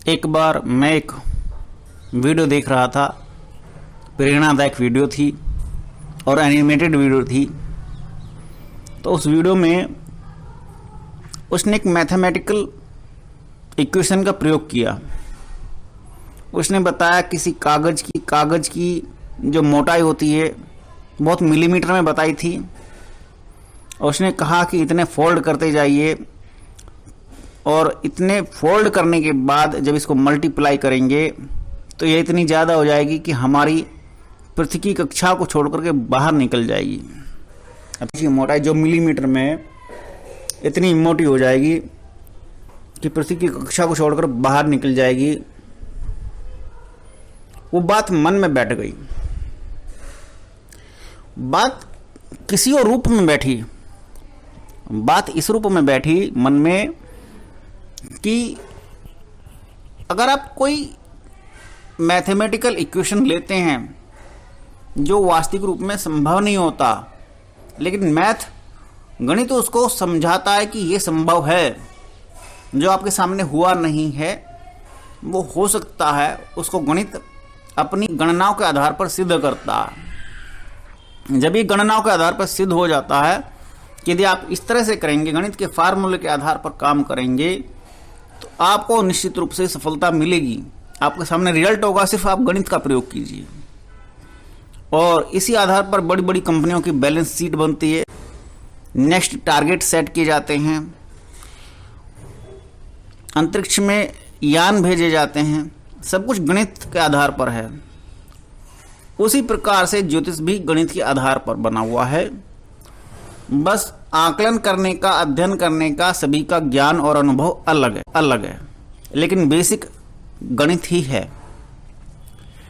एक बार मैं एक वीडियो देख रहा था, प्रेरणादायक वीडियो थी और एनिमेटेड वीडियो थी। तो उस वीडियो में उसने एक मैथमेटिकल इक्वेशन का प्रयोग किया। उसने बताया किसी कागज़ की जो मोटाई होती है बहुत मिलीमीटर में बताई थी। और उसने कहा कि इतने फोल्ड करते जाइए और इतने फोल्ड करने के बाद जब इसको मल्टीप्लाई करेंगे तो ये इतनी ज़्यादा हो जाएगी कि हमारी पृथ्वी की कक्षा को छोड़ करके बाहर निकल जाएगी। अब इसकी मोटाई जो मिलीमीटर में इतनी मोटी हो जाएगी कि पृथ्वी की कक्षा को छोड़कर बाहर निकल जाएगी। वो बात मन में बैठ गई। बात किसी और रूप में बैठी, बात इस रूप में बैठी मन में कि अगर आप कोई मैथमेटिकल इक्वेशन लेते हैं जो वास्तविक रूप में संभव नहीं होता, लेकिन गणित उसको समझाता है कि ये संभव है, जो आपके सामने हुआ नहीं है वो हो सकता है, उसको गणित अपनी गणनाओं के आधार पर सिद्ध करता है। जब ये गणनाओं के आधार पर सिद्ध हो जाता है कि यदि आप इस तरह से करेंगे, गणित के फार्मूले के आधार पर काम करेंगे, तो आपको निश्चित रूप से सफलता मिलेगी। आपके सामने रिजल्ट होगा, सिर्फ आप गणित का प्रयोग कीजिए। और इसी आधार पर बड़ी बड़ी कंपनियों की बैलेंस शीट बनती है, नेक्स्ट टारगेट सेट किए जाते हैं, अंतरिक्ष में यान भेजे जाते हैं, सब कुछ गणित के आधार पर है। उसी प्रकार से ज्योतिष भी गणित के आधार पर बना हुआ है। बस आकलन करने का, अध्ययन करने का सभी का ज्ञान और अनुभव अलग है, लेकिन बेसिक गणित ही है।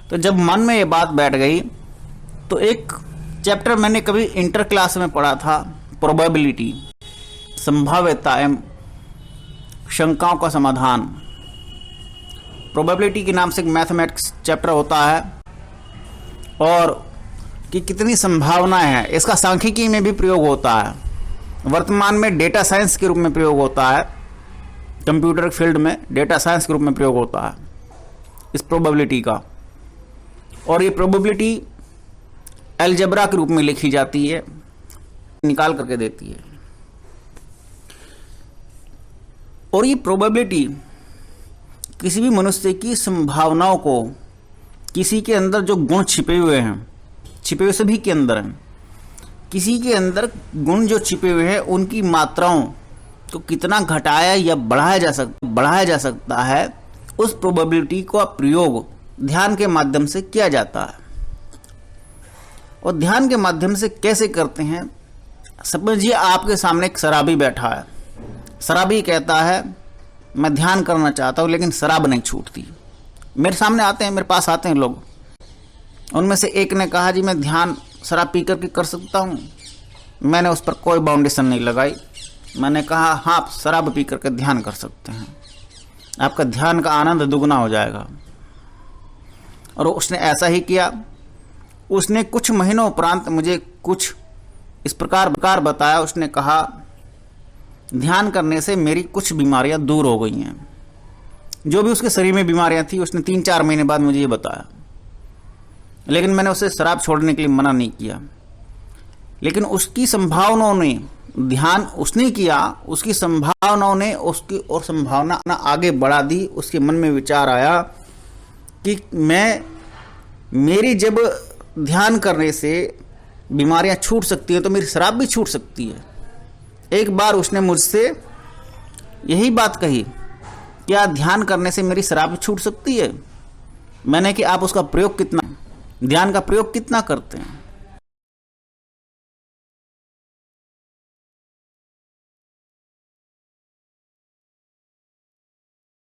तो जब मन में ये बात बैठ गई तो एक चैप्टर मैंने कभी इंटर क्लास में पढ़ा था, प्रोबेबिलिटी, संभाव्यता एवं शंकाओं का समाधान। प्रोबेबिलिटी के नाम से एक मैथमेटिक्स चैप्टर होता है और कि कितनी संभावनाएं हैं, इसका सांख्यिकी में भी प्रयोग होता है। वर्तमान में डेटा साइंस के रूप में प्रयोग होता है, कंप्यूटर फील्ड में डेटा साइंस के रूप में प्रयोग होता है इस प्रोबेबिलिटी का। और ये प्रोबेबिलिटी अलजेब्रा के रूप में लिखी जाती है, निकाल करके देती है। और ये प्रोबेबिलिटी किसी भी मनुष्य की संभावनाओं को, किसी के अंदर जो गुण छिपे हुए हैं, छिपे हुए सभी के अंदर हैं, किसी के अंदर गुण जो छिपे हुए हैं उनकी मात्राओं को कितना घटाया या बढ़ाया जा सकता है, उस प्रोबेबिलिटी का प्रयोग ध्यान के माध्यम से किया जाता है। और ध्यान के माध्यम से कैसे करते हैं? समझिए आपके सामने एक शराबी बैठा है। शराबी कहता है मैं ध्यान करना चाहता हूँ लेकिन शराब नहीं छूटती। मेरे सामने आते हैं, मेरे पास आते हैं लोग, उनमें से एक ने कहा जी मैं ध्यान शराब पी करके कर सकता हूँ। मैंने उस पर कोई बाउंडेशन नहीं लगाई। मैंने कहा हाँ, आप शराब पी करके ध्यान कर सकते हैं, आपका ध्यान का आनंद दुगना हो जाएगा। और उसने ऐसा ही किया। उसने कुछ महीनों उपरांत मुझे कुछ इस प्रकार बताया। उसने कहा ध्यान करने से मेरी कुछ बीमारियां दूर हो गई हैं। जो भी उसके शरीर में बीमारियां थी उसने 3-4 महीने बाद मुझे ये बताया। लेकिन मैंने उसे शराब छोड़ने के लिए मना नहीं किया। लेकिन उसकी संभावनाओं ने, ध्यान उसने किया, उसकी संभावनाओं ने उसकी और संभावना आगे बढ़ा दी। उसके मन में विचार आया कि मेरी जब ध्यान करने से बीमारियां छूट सकती हैं तो मेरी शराब भी छूट सकती है। एक बार उसने मुझसे यही बात कही, क्या ध्यान करने से मेरी शराब भी छूट सकती है? मैंने कि आप उसका प्रयोग कितना, ध्यान का प्रयोग कितना करते हैं?